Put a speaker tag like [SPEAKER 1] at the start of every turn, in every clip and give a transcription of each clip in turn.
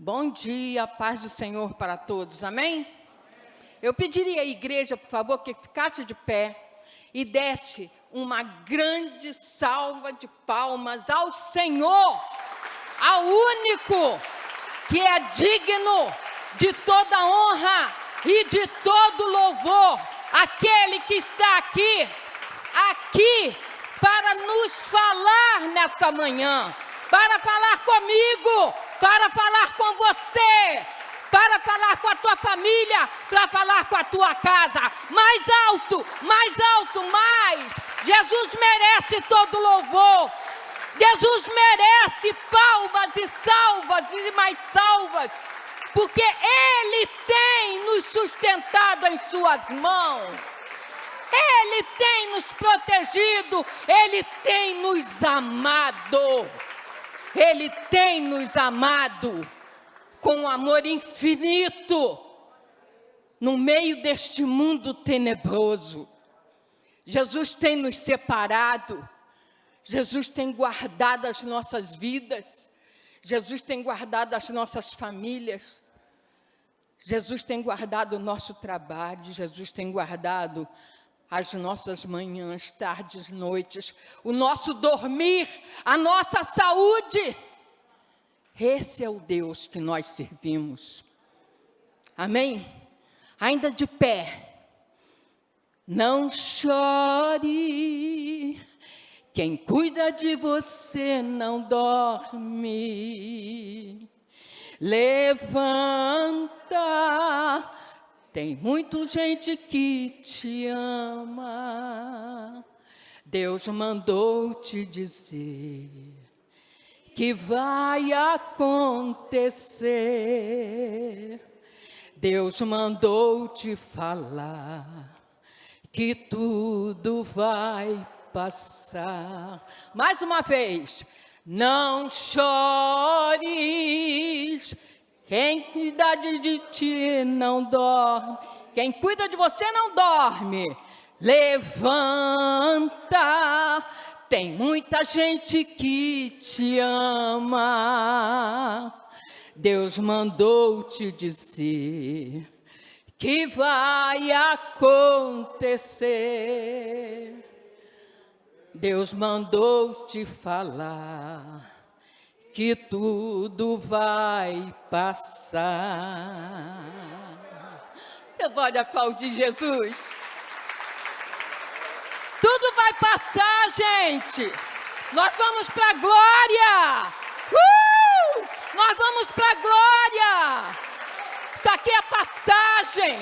[SPEAKER 1] Bom dia, paz do Senhor para todos, amém? Eu pediria à igreja, por favor, que ficasse de pé e desse uma grande salva de palmas ao Senhor, ao único que é digno de toda honra e de todo louvor, aquele que está aqui para nos falar nessa manhã, para falar comigo, para falar com você, para falar com a tua família, para falar com a tua casa. Mais alto, mais alto, mais. Jesus merece todo louvor. Jesus merece palmas e salvas e mais salvas, porque Ele tem nos sustentado em suas mãos. Ele tem nos protegido, Ele tem nos amado. Ele tem nos amado com um amor infinito no meio deste mundo tenebroso. Jesus tem nos separado, Jesus tem guardado as nossas vidas, Jesus tem guardado as nossas famílias, Jesus tem guardado o nosso trabalho, Jesus tem guardado as nossas manhãs, tardes, noites, o nosso dormir, a nossa saúde. Esse é o Deus que nós servimos. Amém? Ainda de pé. Não chore, quem cuida de você não dorme. Levanta, tem muita gente que te ama. Deus mandou te dizer que vai acontecer. Deus mandou te falar que tudo vai passar. Mais uma vez, não chores. Quem cuida de ti não dorme. Quem cuida de você não dorme. Levanta. Tem muita gente que te ama. Deus mandou te dizer que vai acontecer. Deus mandou te falar que tudo vai passar. Você pode aplaudir Jesus? Tudo vai passar, gente. Nós vamos para a glória. Nós vamos para a glória. Isso aqui é passagem.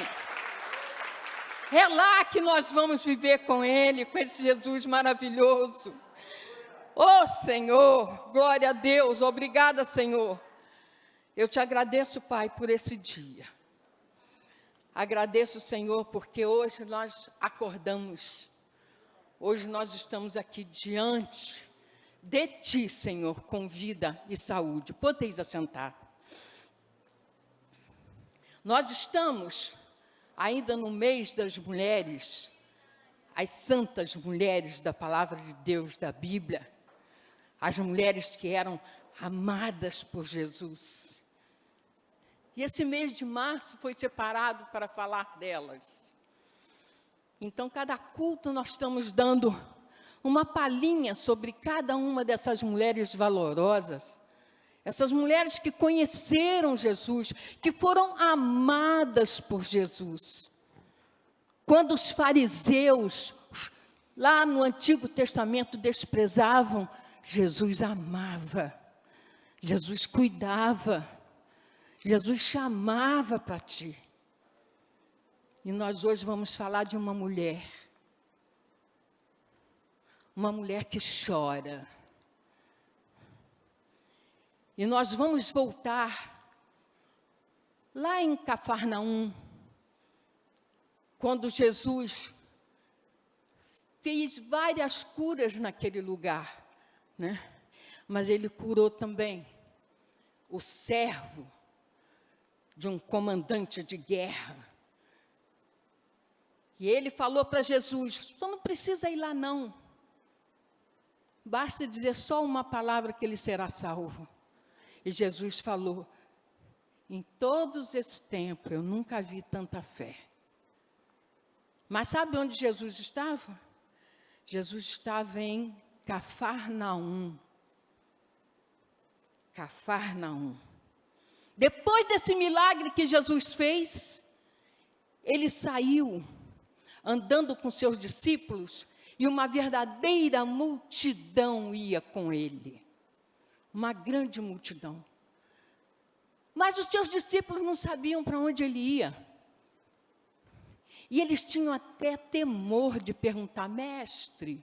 [SPEAKER 1] É lá que nós vamos viver com Ele, com esse Jesus maravilhoso. Oh, Senhor, glória a Deus, obrigada, Senhor. Eu te agradeço, Pai, por esse dia. Agradeço, Senhor, porque hoje nós acordamos. Hoje nós estamos aqui diante de Ti, Senhor, com vida e saúde. Podeis assentar. Nós estamos ainda no mês das mulheres, as santas mulheres da palavra de Deus, da Bíblia. As mulheres que eram amadas por Jesus. E esse mês de março foi separado para falar delas. Então, cada culto nós estamos dando uma palhinha sobre cada uma dessas mulheres valorosas. Essas mulheres que conheceram Jesus, que foram amadas por Jesus. Quando os fariseus, lá no Antigo Testamento, desprezavam, Jesus amava, Jesus cuidava, Jesus chamava para ti. E nós hoje vamos falar de uma mulher que chora. E nós vamos voltar lá em Cafarnaum, quando Jesus fez várias curas naquele lugar, né? Mas Ele curou também o servo de um comandante de guerra. E ele falou para Jesus: "Você não precisa ir lá não. Basta dizer só uma palavra que ele será salvo." E Jesus falou: Em todos esse tempo, eu nunca vi tanta fé. Mas sabe onde Jesus estava? Jesus estava em Cafarnaum. Cafarnaum. Depois desse milagre que Jesus fez, ele saiu andando com seus discípulos e uma verdadeira multidão ia com ele. Uma grande multidão. Mas os seus discípulos não sabiam para onde ele ia. E eles tinham até temor de perguntar: mestre,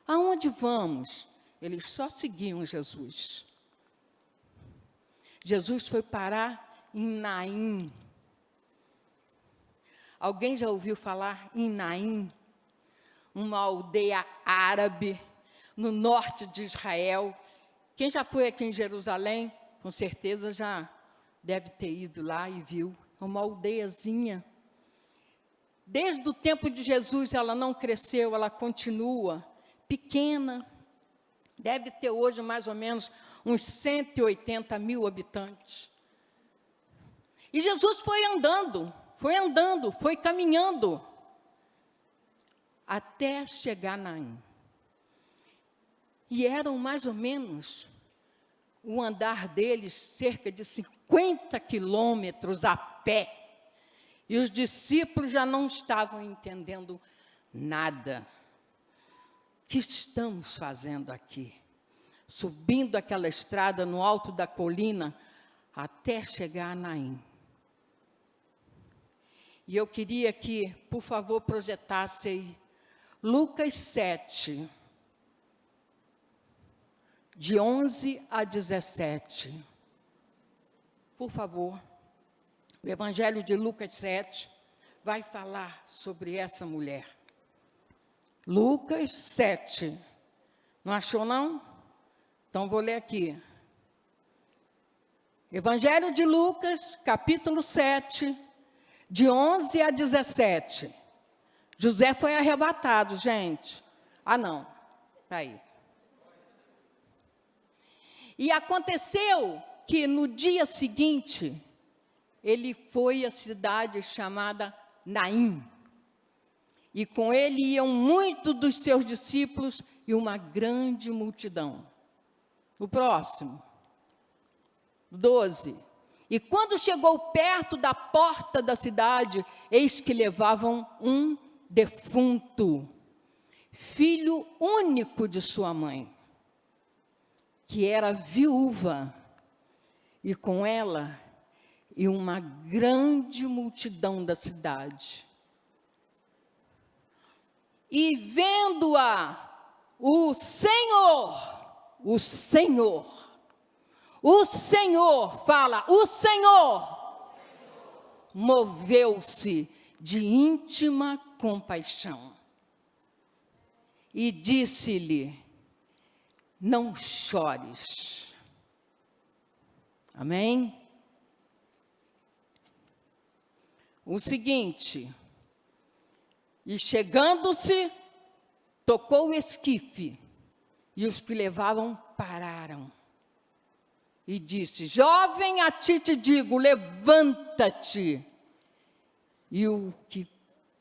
[SPEAKER 1] aonde vamos? Eles só seguiam Jesus. Jesus foi parar em Naim. Alguém já ouviu falar em Naim? Uma aldeia árabe no norte de Israel. Quem já foi aqui em Jerusalém, com certeza já deve ter ido lá e viu. Uma aldeiazinha. Desde o tempo de Jesus ela não cresceu, ela continua pequena. Deve ter hoje mais ou menos uns 180 mil habitantes. E Jesus foi andando, foi caminhando, até chegar a Naim. E eram mais ou menos, o andar deles, cerca de 50 quilômetros a pé. E os discípulos já não estavam entendendo nada. O que estamos fazendo aqui? Subindo aquela estrada no alto da colina, até chegar a Naim. E eu queria que, por favor, projetasse aí Lucas 7, de 11 a 17. Por favor. O Evangelho de Lucas 7 vai falar sobre essa mulher. Lucas 7. Não achou, não? Então, vou ler aqui. Evangelho de Lucas, capítulo 7, de 11 a 17. José foi arrebatado, gente. Ah, não. Está aí. E aconteceu que no dia seguinte, ele foi à cidade chamada Naim. E com ele iam muitos dos seus discípulos e uma grande multidão. O próximo, 12. E quando chegou perto da porta da cidade, eis que levavam um defunto, filho único de sua mãe, que era viúva, e com ela e uma grande multidão da cidade. E vendo-a, o Senhor, fala, o Senhor, moveu-se de íntima compaixão e disse-lhe: não chores. Amém? O seguinte, e chegando-se, tocou o esquife, e os que levavam pararam. E disse: jovem, a ti te digo, levanta-te. E o que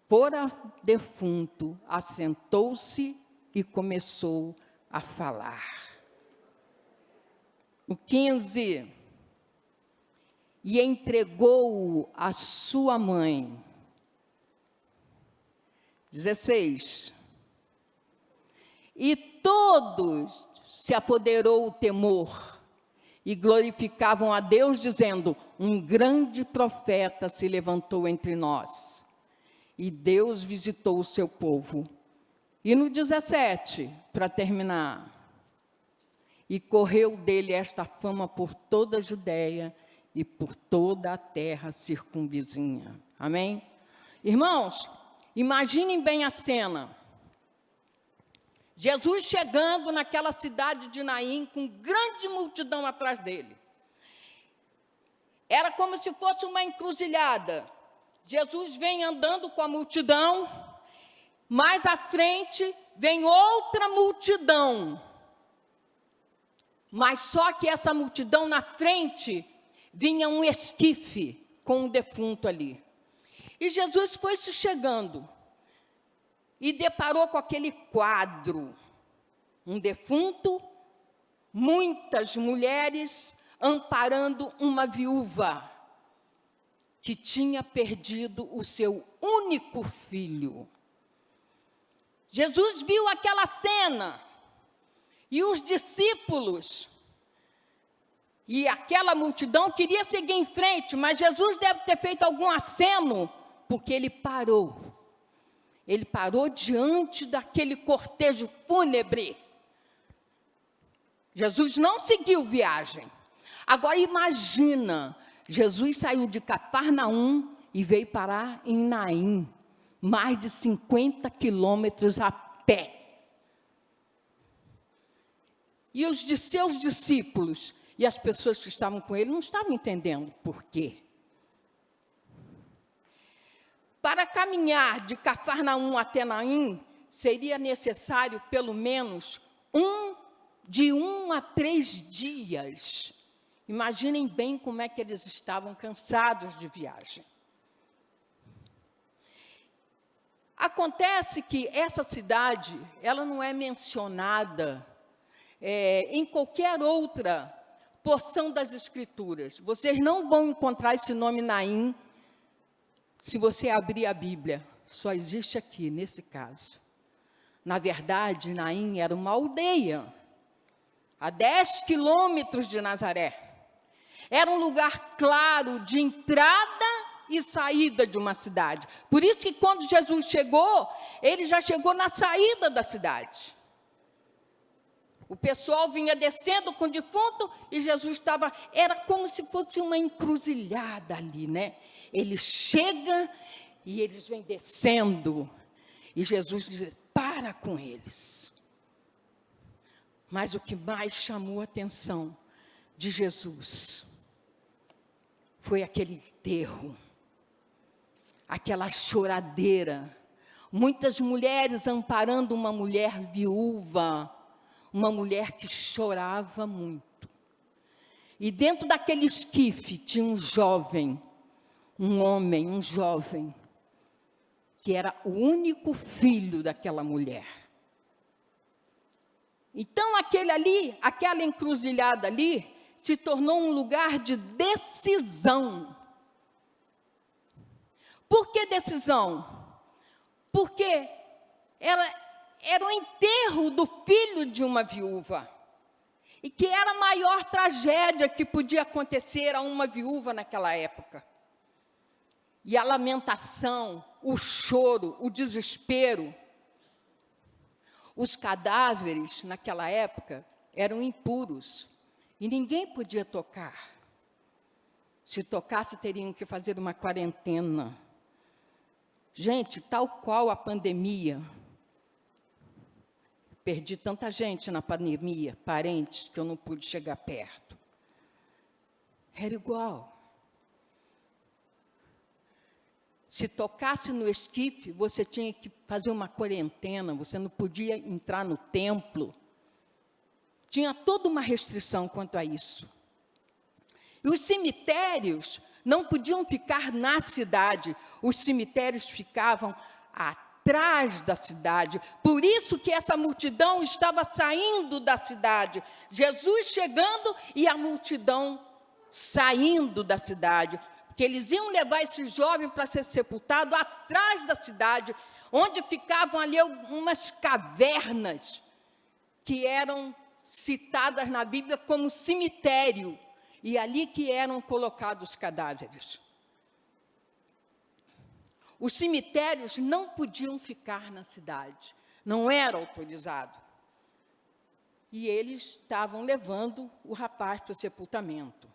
[SPEAKER 1] fora defunto assentou-se e começou a falar. O 15. E entregou-o à sua mãe. 16. E todos se apoderou o temor e glorificavam a Deus, dizendo: um grande profeta se levantou entre nós. E Deus visitou o seu povo. E no 17, para terminar, e correu dele esta fama por toda a Judéia e por toda a terra circunvizinha. Amém? Irmãos, imaginem bem a cena. Jesus chegando naquela cidade de Naim, com grande multidão atrás dele. Era como se fosse uma encruzilhada. Jesus vem andando com a multidão, mais à frente vem outra multidão. Mas só que essa multidão na frente vinha um esquife com um defunto ali. E Jesus foi se chegando e deparou com aquele quadro, um defunto, muitas mulheres amparando uma viúva que tinha perdido o seu único filho. Jesus viu aquela cena e os discípulos e aquela multidão queria seguir em frente, mas Jesus deve ter feito algum aceno, porque ele parou. Ele parou diante daquele cortejo fúnebre. Jesus não seguiu viagem. Agora imagina, Jesus saiu de Cafarnaum e veio parar em Naim, mais de 50 quilômetros a pé. E os de seus discípulos e as pessoas que estavam com ele não estavam entendendo por quê. Para caminhar de Cafarnaum até Naim, seria necessário pelo menos de 1 a 3 dias. Imaginem bem como é que eles estavam cansados de viagem. Acontece que essa cidade, ela não é mencionada em qualquer outra porção das Escrituras. Vocês não vão encontrar esse nome Naim se você abrir a Bíblia. Só existe aqui, nesse caso. Na verdade, Naim era uma aldeia, a 10 quilômetros de Nazaré. Era um lugar claro de entrada e saída de uma cidade. Por isso que quando Jesus chegou, ele já chegou na saída da cidade. O pessoal vinha descendo com o defunto e Jesus estava... Era como se fosse uma encruzilhada ali, né? Ele chega e eles vêm descendo. E Jesus diz, para com eles. Mas o que mais chamou a atenção de Jesus foi aquele enterro, aquela choradeira. Muitas mulheres amparando uma mulher viúva, uma mulher que chorava muito. E dentro daquele esquife tinha um jovem, um jovem, que era o único filho daquela mulher. Então aquela encruzilhada ali, se tornou um lugar de decisão. Por que decisão? Porque era o enterro do filho de uma viúva. E que era a maior tragédia que podia acontecer a uma viúva naquela época. E a lamentação, o choro, o desespero. Os cadáveres, naquela época, eram impuros. E ninguém podia tocar. Se tocasse, teriam que fazer uma quarentena. Gente, tal qual a pandemia. Perdi tanta gente na pandemia, parentes, que eu não pude chegar perto. Era igual. Se tocasse no esquife, você tinha que fazer uma quarentena, você não podia entrar no templo. Tinha toda uma restrição quanto a isso. E os cemitérios não podiam ficar na cidade, os cemitérios ficavam atrás da cidade. Por isso que essa multidão estava saindo da cidade. Jesus chegando e a multidão saindo da cidade. Porque eles iam levar esse jovem para ser sepultado atrás da cidade, onde ficavam ali umas cavernas que eram citadas na Bíblia como cemitério, e ali que eram colocados os cadáveres. Os cemitérios não podiam ficar na cidade, não era autorizado. E eles estavam levando o rapaz para o sepultamento.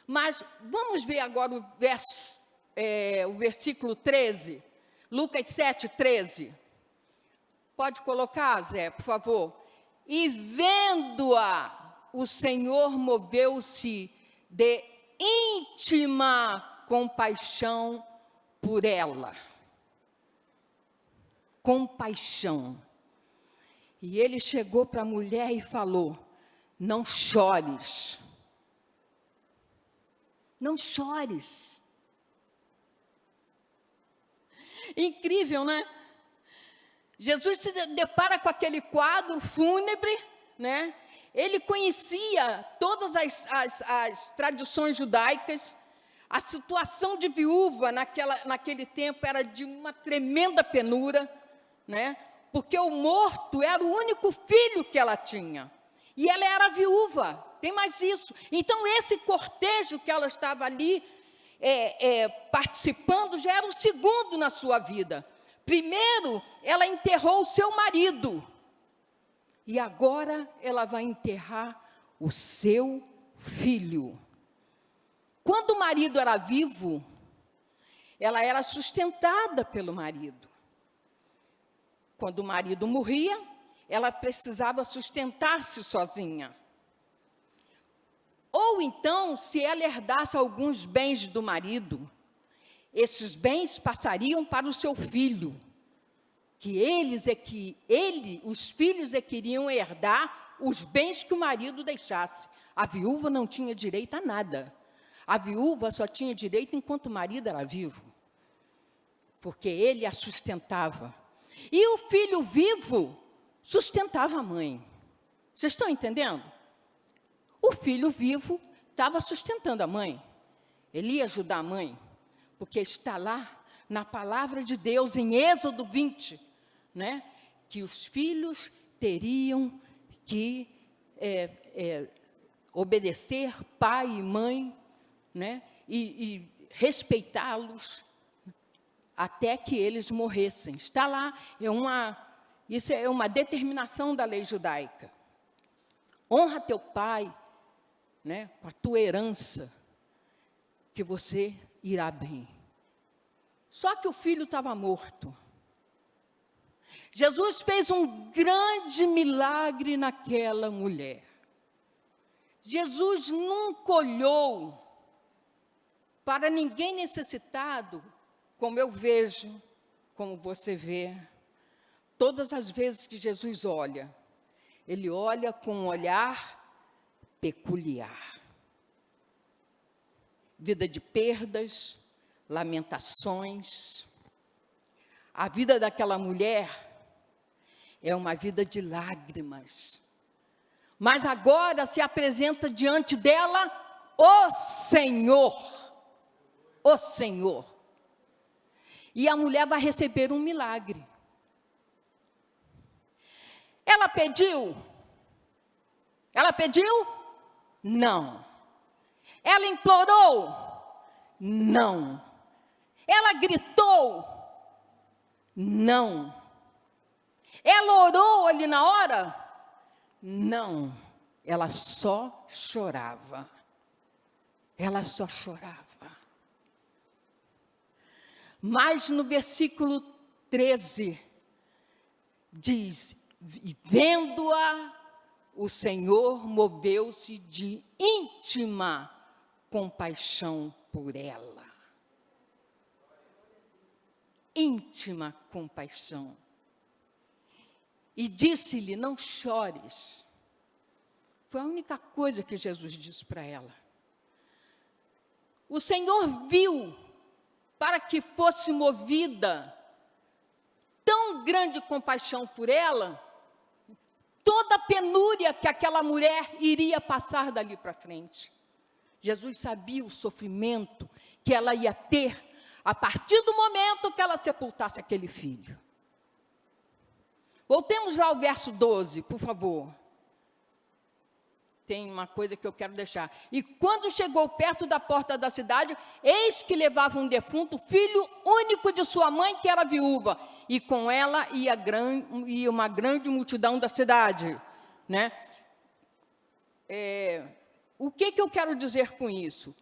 [SPEAKER 1] Mas vamos ver agora o versículo 13, Lucas 7, 13. Pode colocar, Zé, por favor. E vendo-a, o Senhor moveu-se de íntima compaixão por ela. Compaixão. E ele chegou para a mulher e falou, não chores. Não chores. Incrível, né? Jesus se depara com aquele quadro fúnebre, né? Ele conhecia todas as tradições judaicas. A situação de viúva naquele tempo era de uma tremenda penura, né? Porque o morto era o único filho que ela tinha. E ela era viúva, tem mais isso. Então, esse cortejo que ela estava ali participando já era o segundo na sua vida. Primeiro, ela enterrou o seu marido. E agora ela vai enterrar o seu filho. Quando o marido era vivo, ela era sustentada pelo marido. Quando o marido morria, ela precisava sustentar-se sozinha. Ou então, se ela herdasse alguns bens do marido, esses bens passariam para o seu filho, os filhos queriam herdar os bens que o marido deixasse. A viúva não tinha direito a nada. A viúva só tinha direito enquanto o marido era vivo, porque ele a sustentava. E o filho vivo sustentava a mãe. Vocês estão entendendo? O filho vivo estava sustentando a mãe. Ele ia ajudar a mãe, porque está lá na palavra de Deus, em Êxodo 20, né, que os filhos teriam que obedecer pai e mãe, né, e respeitá-los até que eles morressem. Está lá, isso é uma determinação da lei judaica. Honra teu pai, né, com a tua herança, que você irá bem. Só que o filho estava morto. Jesus fez um grande milagre naquela mulher. Jesus nunca olhou para ninguém necessitado, como eu vejo, como você vê. Todas as vezes que Jesus olha, ele olha com um olhar peculiar. Vida de perdas, lamentações. A vida daquela mulher é uma vida de lágrimas. Mas agora se apresenta diante dela o Senhor. O Senhor. E a mulher vai receber um milagre. Ela pediu? Ela pediu? Não. Ela implorou? Não. Ela gritou? Não. Ela orou ali na hora? Não. Ela só chorava. Ela só chorava. Mas no versículo 13, diz: vendo-a, o Senhor moveu-se de íntima compaixão por ela. Íntima compaixão. E disse-lhe: não chores. Foi a única coisa que Jesus disse para ela. O Senhor viu, para que fosse movida tão grande compaixão por ela, toda a penúria que aquela mulher iria passar dali para frente. Jesus sabia o sofrimento que ela ia ter a partir do momento que ela sepultasse aquele filho. Voltemos lá ao verso 12, por favor. Tem uma coisa que eu quero deixar. E quando chegou perto da porta da cidade, eis que levava um defunto, filho único de sua mãe, que era viúva. E com ela ia uma grande multidão da cidade. Né? O que eu quero dizer com isso?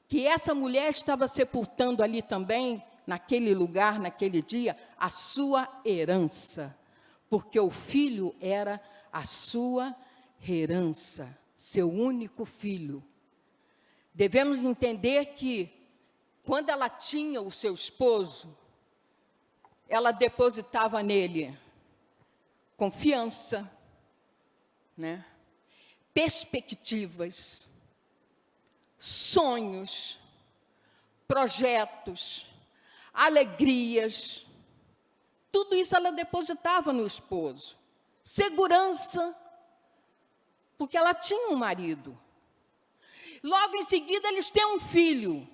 [SPEAKER 1] Que essa mulher estava sepultando ali também, naquele lugar, naquele dia, a sua herança. Porque o filho era a sua herança. Seu único filho. Devemos entender que, quando ela tinha o seu esposo, ela depositava nele confiança, né? Perspectivas, sonhos, projetos, alegrias, tudo isso ela depositava no esposo. Segurança, porque ela tinha um marido. Logo em seguida, eles têm um filho.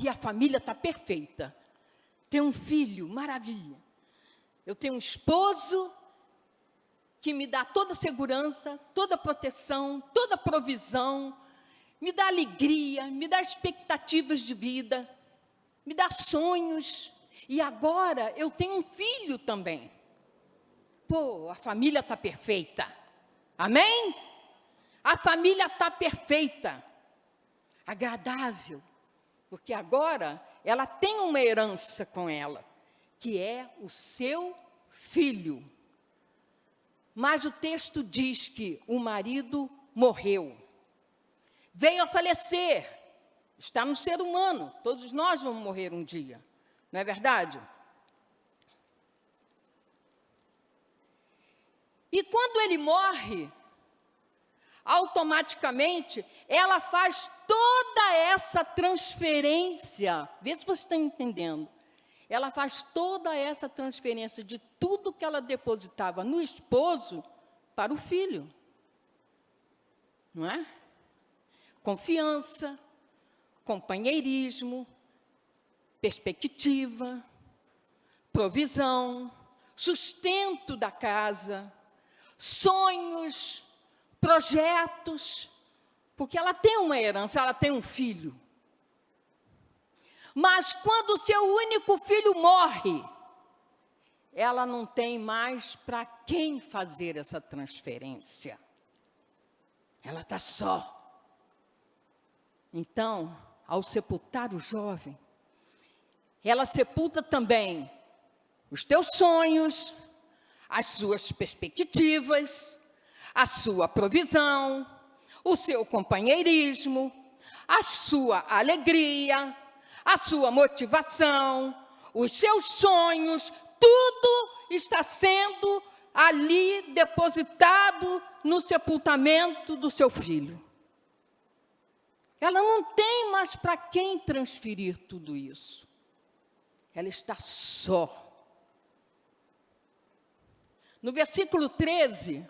[SPEAKER 1] E a família está perfeita. Tem um filho, maravilha. Eu tenho um esposo que me dá toda segurança, toda proteção, toda provisão, me dá alegria, me dá expectativas de vida, me dá sonhos. E agora eu tenho um filho também. A família está perfeita. Amém? A família está perfeita, agradável, porque agora ela tem uma herança com ela, que é o seu filho. Mas o texto diz que o marido morreu, veio a falecer, está no ser humano, todos nós vamos morrer um dia, não é verdade? E quando ele morre, automaticamente, ela faz toda essa transferência. Vê se você está entendendo. Ela faz toda essa transferência de tudo que ela depositava no esposo para o filho. Não é? Confiança, companheirismo, perspectiva, provisão, sustento da casa, sonhos, projetos, porque ela tem uma herança, ela tem um filho. Mas quando o seu único filho morre, ela não tem mais para quem fazer essa transferência. Ela está só. Então, ao sepultar o jovem, ela sepulta também os teus sonhos, as suas perspectivas, a sua provisão, o seu companheirismo, a sua alegria, a sua motivação, os seus sonhos, tudo está sendo ali depositado no sepultamento do seu filho. Ela não tem mais para quem transferir tudo isso. Ela está só. No versículo 13,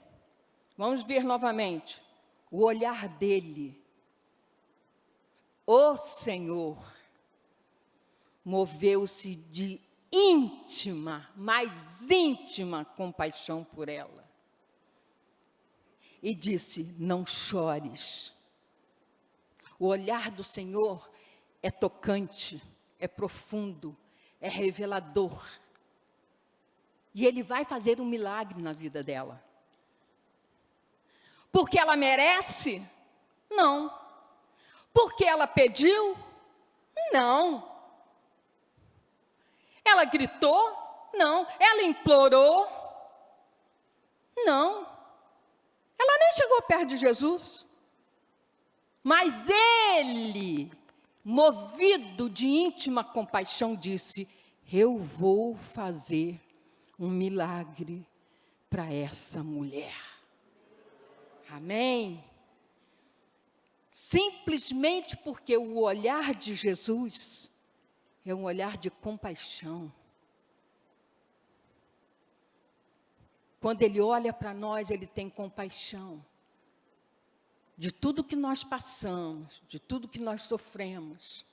[SPEAKER 1] vamos ver novamente, o olhar dele. O Senhor moveu-se de íntima, mais íntima compaixão por ela. E disse, não chores. O olhar do Senhor é tocante, é profundo, é revelador. E Ele vai fazer um milagre na vida dela. Porque ela merece? Não. Porque ela pediu? Não. Ela gritou? Não. Ela implorou? Não. Ela nem chegou perto de Jesus. Mas ele, movido de íntima compaixão, disse, eu vou fazer um milagre para essa mulher. Amém? Simplesmente porque o olhar de Jesus é um olhar de compaixão. Quando Ele olha para nós, Ele tem compaixão. De tudo que nós passamos, de tudo que nós sofremos,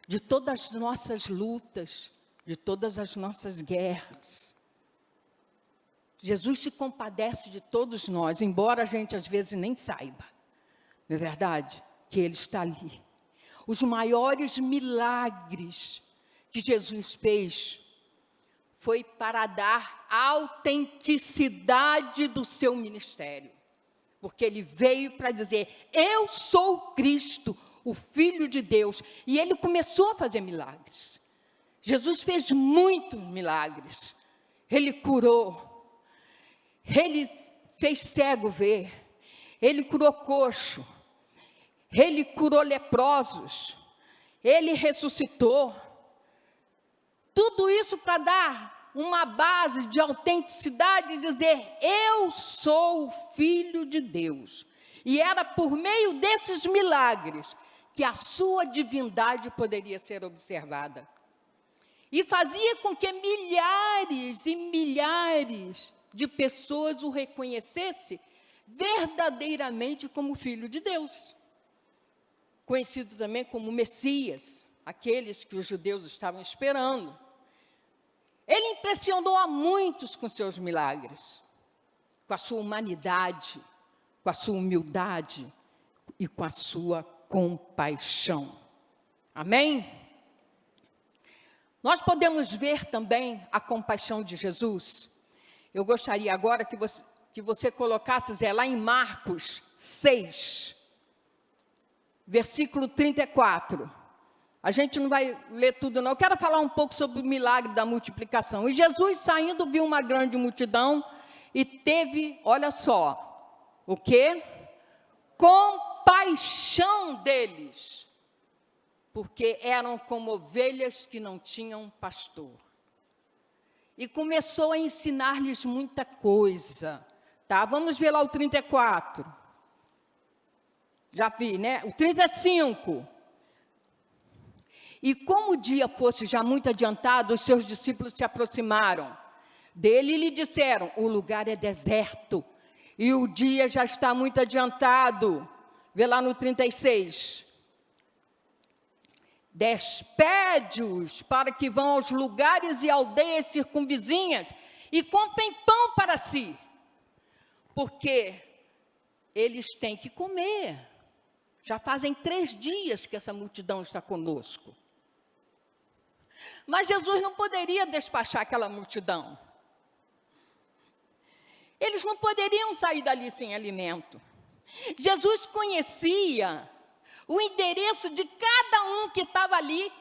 [SPEAKER 1] de todas as nossas lutas, de todas as nossas guerras. Jesus se compadece de todos nós, embora a gente às vezes nem saiba, não é verdade? Que Ele está ali. Os maiores milagres que Jesus fez foi para dar autenticidade do seu ministério. Porque Ele veio para dizer, eu sou Cristo, o Filho de Deus. E Ele começou a fazer milagres. Jesus fez muitos milagres. Ele curou. Ele fez cego ver. Ele curou coxo. Ele curou leprosos. Ele ressuscitou. Tudo isso para dar uma base de autenticidade e dizer, eu sou o Filho de Deus. E era por meio desses milagres que a sua divindade poderia ser observada. E fazia com que milhares e milhares de pessoas o reconhecessem verdadeiramente como Filho de Deus, conhecido também como Messias, aqueles que os judeus estavam esperando. Ele impressionou a muitos com seus milagres, com a sua humanidade, com a sua humildade e com a sua compaixão. Amém? Nós podemos ver também a compaixão de Jesus. Eu gostaria agora que você colocasse, Zé, lá em Marcos 6, versículo 34. A gente não vai ler tudo, não. Eu quero falar um pouco sobre o milagre da multiplicação. E Jesus, saindo, viu uma grande multidão e teve, olha só, o quê? Compaixão deles, porque eram como ovelhas que não tinham pastor. E começou a ensinar-lhes muita coisa. Tá? Vamos ver lá o 34. Já vi, né? O 35. E como o dia fosse já muito adiantado, os seus discípulos se aproximaram dele e lhe disseram: o lugar é deserto e o dia já está muito adiantado. Vê lá no 36. Despede-os para que vão aos lugares e aldeias circunvizinhas e comprem pão para si, porque eles têm que comer. Já fazem 3 dias que essa multidão está conosco. Mas Jesus não poderia despachar aquela multidão. Eles não poderiam sair dali sem alimento. Jesus conhecia o endereço de cada um que estava ali.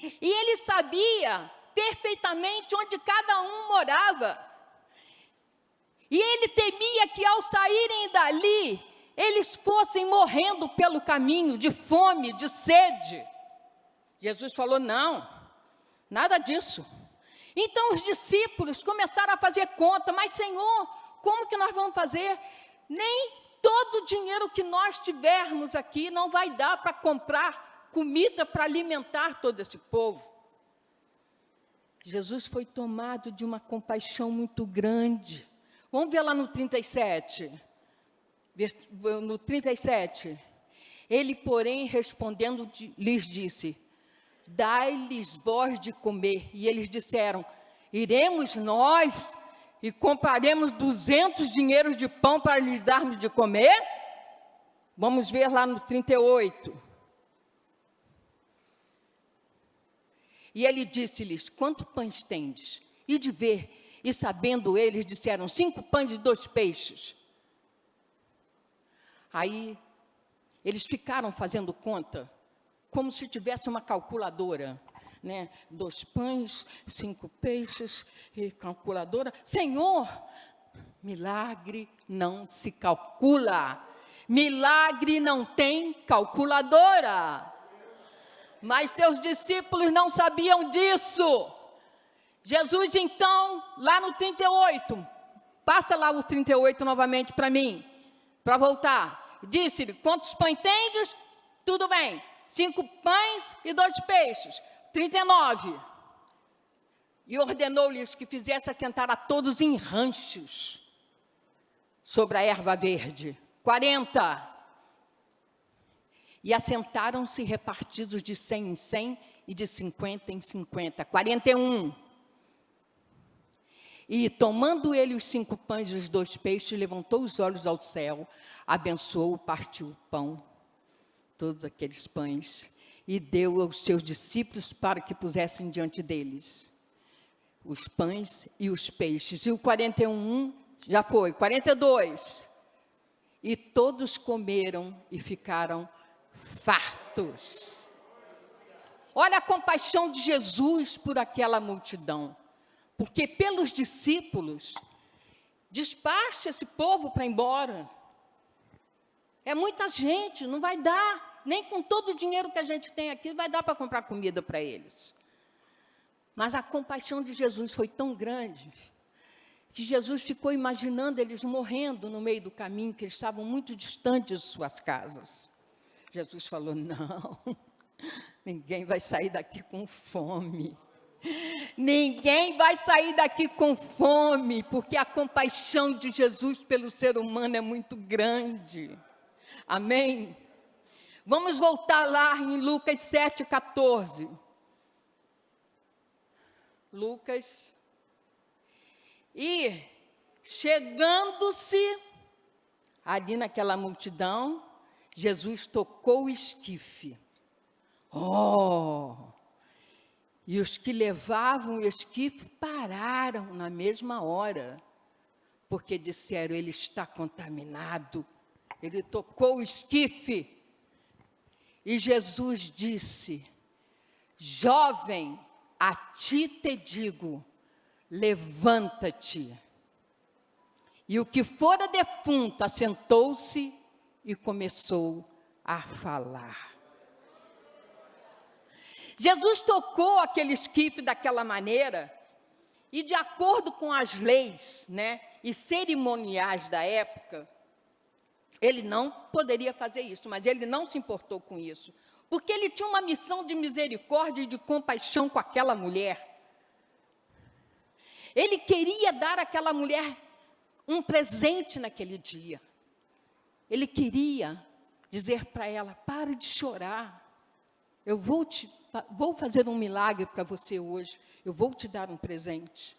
[SPEAKER 1] E ele sabia perfeitamente onde cada um morava. E ele temia que ao saírem dali, eles fossem morrendo pelo caminho, de fome, de sede. Jesus falou: não, nada disso. Então os discípulos começaram a fazer conta: mas Senhor, como que nós vamos fazer? Nem todo o dinheiro que nós tivermos aqui não vai dar para comprar comida para alimentar todo esse povo. Jesus foi tomado de uma compaixão muito grande. Vamos ver lá no 37. No 37. Ele, porém, respondendo, lhes disse: dai-lhes vós de comer. E eles disseram: iremos nós e compraremos 200 dinheiros de pão para lhes darmos de comer? Vamos ver lá no 38. E ele disse-lhes: quantos pães tendes? E de ver. E sabendo eles, disseram: 5 pães e 2 peixes. Aí, eles ficaram fazendo conta, como se tivesse uma calculadora, né? 2 pães, 5 peixes, e calculadora. Senhor, milagre não se calcula. Milagre não tem calculadora. Mas seus discípulos não sabiam disso. Jesus, então, lá no 38, passa lá o 38 novamente para mim, para voltar. Disse-lhe: quantos pães tendes? Tudo bem, 5 pães e 2 peixes. 39. E ordenou-lhes que fizesse assentar a todos em ranchos sobre a erva verde. 40. E assentaram-se repartidos de 100 em 100 e de 50 em 50. 41. E tomando ele os 5 pães e os 2 peixes, levantou os olhos ao céu, abençoou, partiu o pão, todos aqueles pães, e deu aos seus discípulos para que pusessem diante deles os pães e os peixes. E o 41 já foi, 42. E todos comeram e ficaram fartos. Olha a compaixão de Jesus por aquela multidão. Porque pelos discípulos, despacha esse povo para ir embora. É muita gente, não vai dar. Nem com todo o dinheiro que a gente tem aqui, vai dar para comprar comida para eles. Mas a compaixão de Jesus foi tão grande, que Jesus ficou imaginando eles morrendo no meio do caminho, que eles estavam muito distantes de suas casas. Jesus falou: não, ninguém vai sair daqui com fome. Ninguém vai sair daqui com fome, porque a compaixão de Jesus pelo ser humano é muito grande. Amém? Vamos voltar lá em Lucas 7,14. Lucas. E chegando-se ali naquela multidão, Jesus tocou o esquife. E os que levavam o esquife pararam na mesma hora, porque disseram: ele está contaminado. Ele tocou o esquife. E Jesus disse: jovem, a ti te digo, levanta-te. E o que fora defunto assentou-se e começou a falar. Jesus tocou aquele esquife daquela maneira, e de acordo com as leis, e cerimoniais da época, ele não poderia fazer isso, mas ele não se importou com isso, porque ele tinha uma missão de misericórdia e de compaixão com aquela mulher. Ele queria dar àquela mulher um presente naquele dia. Ele queria dizer para ela: pare de chorar, eu vou fazer um milagre para você hoje, eu vou te dar um presente.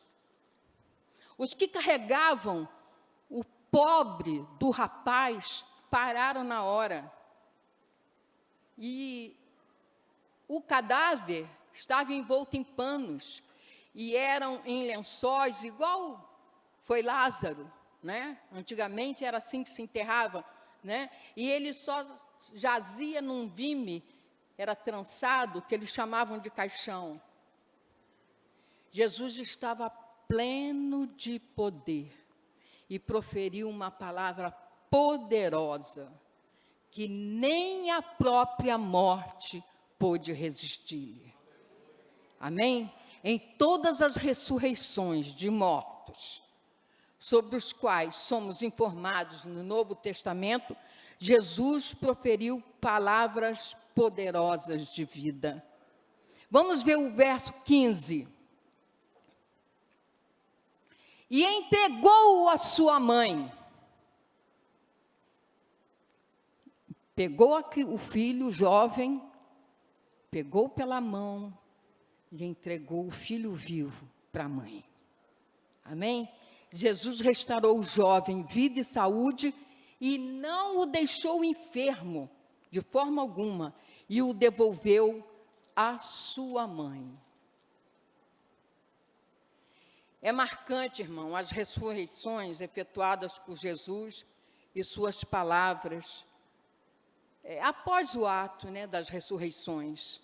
[SPEAKER 1] Os que carregavam o pobre do rapaz pararam na hora. E o cadáver estava envolto em panos, e eram em lençóis, igual foi Lázaro, Antigamente era assim que se enterrava, E ele só jazia num vime, era trançado, que eles chamavam de caixão. Jesus estava pleno de poder e proferiu uma palavra poderosa que nem a própria morte pôde resistir-lhe. Amém? Em todas as ressurreições de mortos, sobre os quais somos informados no Novo Testamento, Jesus proferiu palavras poderosas de vida. Vamos ver o verso 15. E entregou-o à sua mãe. Pegou o filho jovem, pegou pela mão e entregou o filho vivo para a mãe. Amém? Jesus restaurou o jovem vida e saúde e não o deixou enfermo de forma alguma, e o devolveu à sua mãe. É marcante, irmão, as ressurreições efetuadas por Jesus e suas palavras após o ato das ressurreições.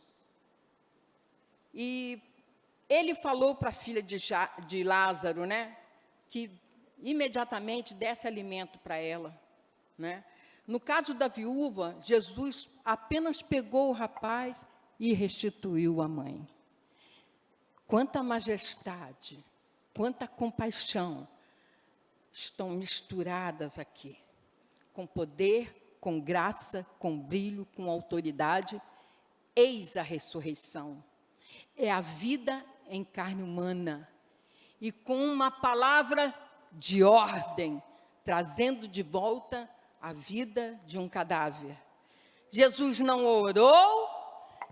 [SPEAKER 1] E ele falou para a filha de Lázaro, que imediatamente desse alimento para ela, No caso da viúva, Jesus apenas pegou o rapaz e restituiu a mãe. Quanta majestade, quanta compaixão estão misturadas aqui, com poder, com graça, com brilho, com autoridade. Eis a ressurreição. É a vida em carne humana, e com uma palavra de ordem, trazendo de volta a vida de um cadáver. Jesus não orou,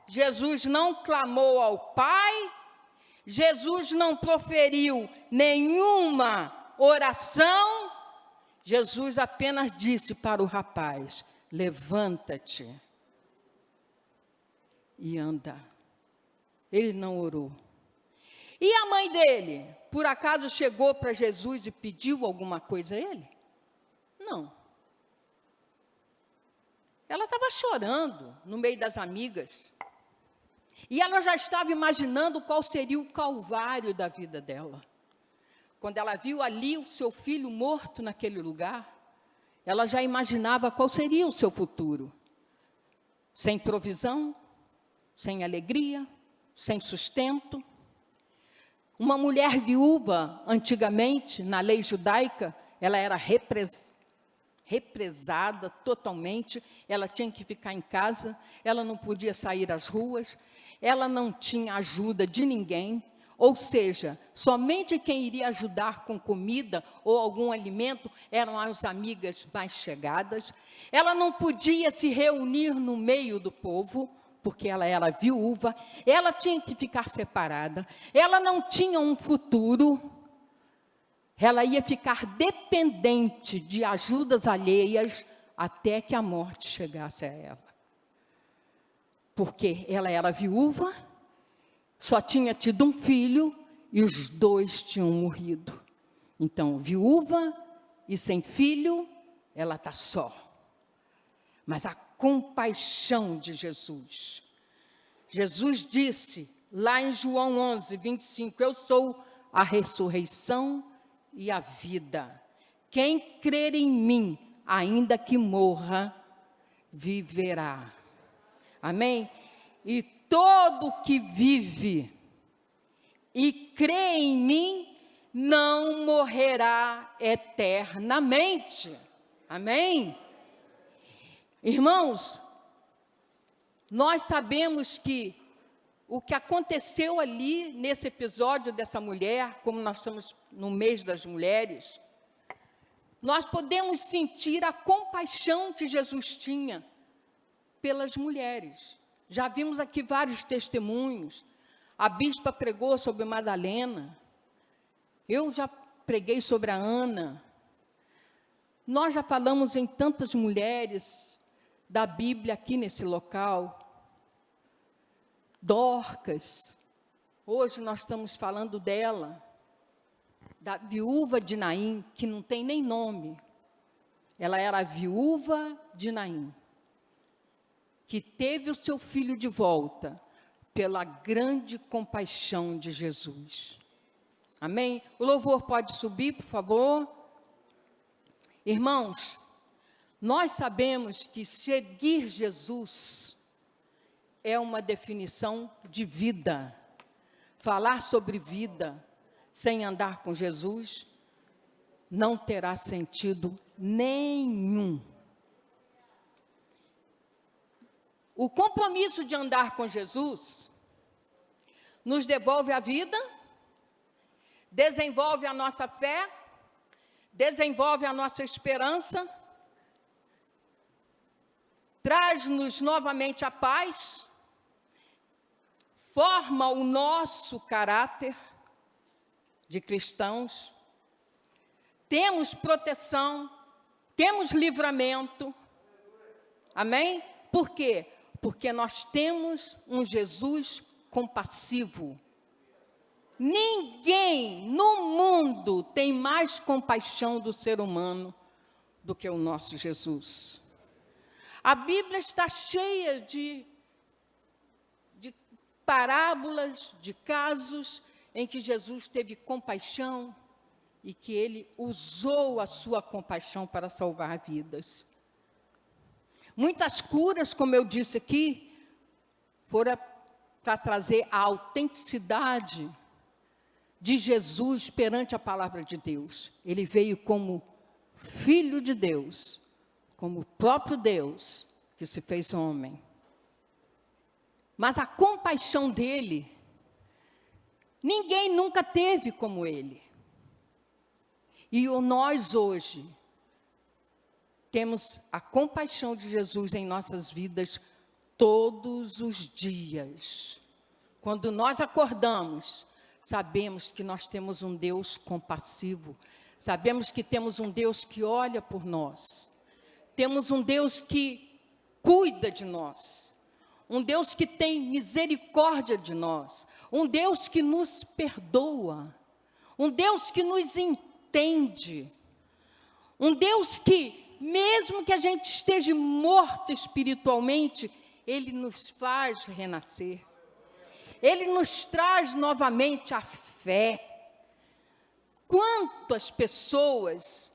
[SPEAKER 1] Jesus não clamou ao Pai, Jesus não proferiu nenhuma oração, Jesus apenas disse para o rapaz: levanta-te e anda. Ele não orou. E a mãe dele, por acaso chegou para Jesus e pediu alguma coisa a ele? Não. Ela estava chorando no meio das amigas. E ela já estava imaginando qual seria o calvário da vida dela. Quando ela viu ali o seu filho morto naquele lugar, ela já imaginava qual seria o seu futuro. Sem provisão, sem alegria, sem sustento. Uma mulher viúva, antigamente, na lei judaica, ela era represada totalmente, ela tinha que ficar em casa, ela não podia sair às ruas, ela não tinha ajuda de ninguém, ou seja, somente quem iria ajudar com comida ou algum alimento eram as amigas mais chegadas. Ela não podia se reunir no meio do povo, porque ela era viúva, ela tinha que ficar separada, ela não tinha um futuro, ela ia ficar dependente de ajudas alheias até que a morte chegasse a ela. Porque ela era viúva, só tinha tido um filho e os dois tinham morrido. Então, viúva e sem filho, ela está só. Mas a compaixão de Jesus. Jesus disse, lá em João 11, 25, eu sou a ressurreição e a vida. Quem crer em mim, ainda que morra, viverá. Amém? E todo que vive e crê em mim, não morrerá eternamente. Amém? Irmãos, nós sabemos que o que aconteceu ali nesse episódio dessa mulher, como nós estamos no mês das mulheres, nós podemos sentir a compaixão que Jesus tinha pelas mulheres. Já vimos aqui vários testemunhos. A bispa pregou sobre Madalena. Eu já preguei sobre a Ana. Nós já falamos em tantas mulheres da Bíblia aqui nesse local. Dorcas. Hoje nós estamos falando dela. Da viúva de Naim, que não tem nem nome. Ela era a viúva de Naim, que teve o seu filho de volta pela grande compaixão de Jesus. Amém? O louvor pode subir, por favor. Irmãos, nós sabemos que seguir Jesus é uma definição de vida. Falar sobre vida sem andar com Jesus não terá sentido nenhum. O compromisso de andar com Jesus nos devolve a vida, desenvolve a nossa fé, desenvolve a nossa esperança, traz-nos novamente a paz, forma o nosso caráter de cristãos, temos proteção, temos livramento. Amém? Por quê? Porque nós temos um Jesus compassivo. Ninguém no mundo tem mais compaixão do ser humano do que o nosso Jesus. A Bíblia está cheia de parábolas, de casos em que Jesus teve compaixão e que ele usou a sua compaixão para salvar vidas. Muitas curas, como eu disse aqui, foram para trazer a autenticidade de Jesus perante a palavra de Deus. Ele veio como Filho de Deus, como o próprio Deus que se fez homem. Mas a compaixão dele, ninguém nunca teve como ele. E nós hoje temos a compaixão de Jesus em nossas vidas todos os dias. Quando nós acordamos, sabemos que nós temos um Deus compassivo. Sabemos que temos um Deus que olha por nós. Temos um Deus que cuida de nós. Um Deus que tem misericórdia de nós. Um Deus que nos perdoa. Um Deus que nos entende. Um Deus que, mesmo que a gente esteja morto espiritualmente, Ele nos faz renascer. Ele nos traz novamente a fé. Quantas pessoas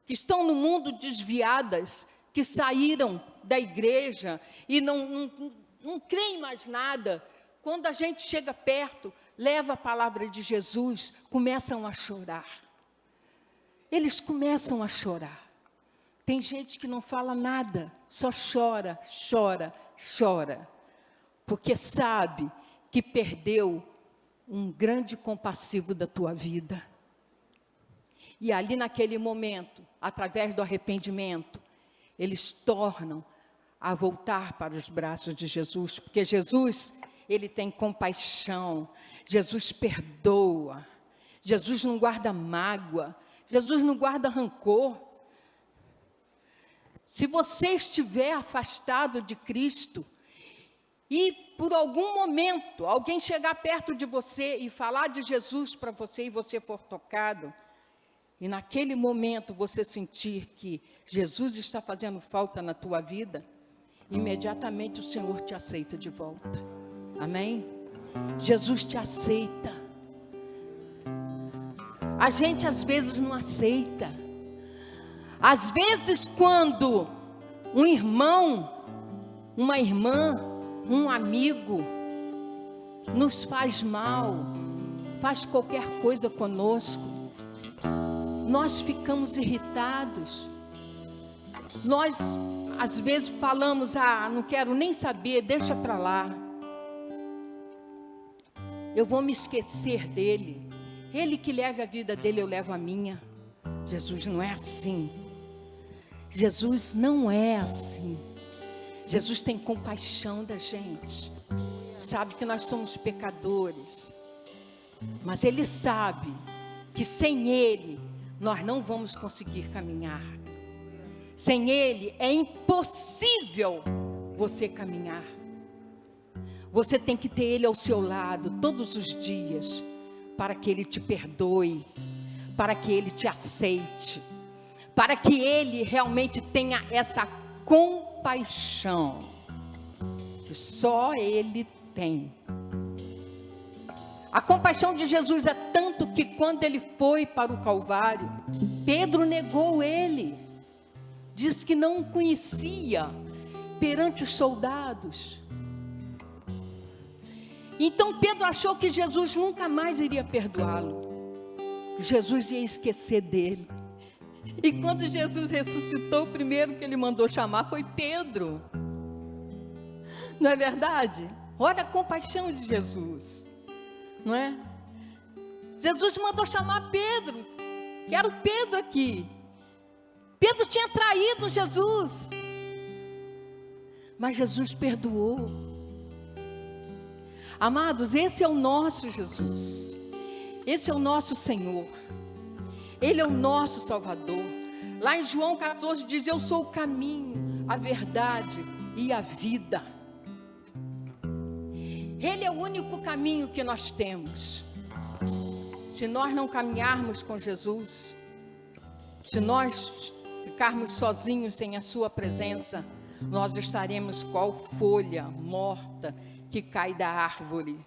[SPEAKER 1] que estão no mundo desviadas, que saíram da igreja e não creem mais nada, quando a gente chega perto, leva a palavra de Jesus, começam a chorar. Eles começam a chorar. Tem gente que não fala nada, só chora, chora, chora, porque sabe que perdeu um grande compassivo da tua vida. E ali naquele momento, através do arrependimento, eles tornam a voltar para os braços de Jesus, porque Jesus, ele tem compaixão, Jesus perdoa, Jesus não guarda mágoa, Jesus não guarda rancor. Se você estiver afastado de Cristo, e por algum momento alguém chegar perto de você e falar de Jesus para você e você for tocado, e naquele momento você sentir que Jesus está fazendo falta na tua vida, imediatamente o Senhor te aceita de volta. Amém? Jesus te aceita. A gente às vezes não aceita. Às vezes quando um irmão, uma irmã, um amigo nos faz mal, faz qualquer coisa conosco, nós ficamos irritados. Nós às vezes falamos, não quero nem saber, deixa para lá. Eu vou me esquecer dele. Ele que leva a vida dele, eu levo a minha. Jesus não é assim. Jesus não é assim. Jesus tem compaixão da gente. Sabe que nós somos pecadores. Mas Ele sabe que sem Ele, nós não vamos conseguir caminhar. Sem Ele, é impossível você caminhar. Você tem que ter Ele ao seu lado todos os dias, para que Ele te perdoe, para que Ele te aceite, para que Ele realmente tenha essa compaixão que só Ele tem. A compaixão de Jesus é tanto que quando Ele foi para o Calvário, Pedro negou Ele, disse que não o conhecia perante os soldados. Então Pedro achou que Jesus nunca mais iria perdoá-lo. Jesus ia esquecer dele. E quando Jesus ressuscitou, o primeiro que ele mandou chamar foi Pedro. Não é verdade? Olha a compaixão de Jesus, não é? Jesus mandou chamar Pedro, que era o Pedro aqui. Pedro tinha traído Jesus, mas Jesus perdoou. Amados, esse é o nosso Jesus, esse é o nosso Senhor, Ele é o nosso Salvador. Lá em João 14 diz, eu sou o caminho, a verdade e a vida. Ele é o único caminho que nós temos. Se nós não caminharmos com Jesus, se nós ficarmos sozinhos sem a sua presença, nós estaremos qual folha morta que cai da árvore.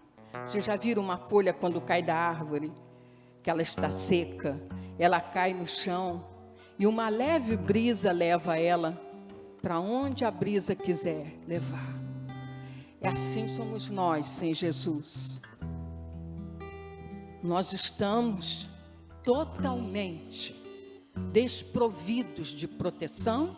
[SPEAKER 1] Vocês já viram uma folha quando cai da árvore? Que ela está seca, ela cai no chão e uma leve brisa leva ela para onde a brisa quiser levar. É assim somos nós sem Jesus. Nós estamos totalmente desprovidos de proteção,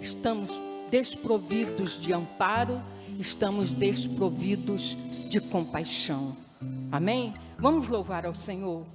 [SPEAKER 1] estamos desprovidos de amparo, estamos desprovidos de compaixão. Amém? Vamos louvar ao Senhor.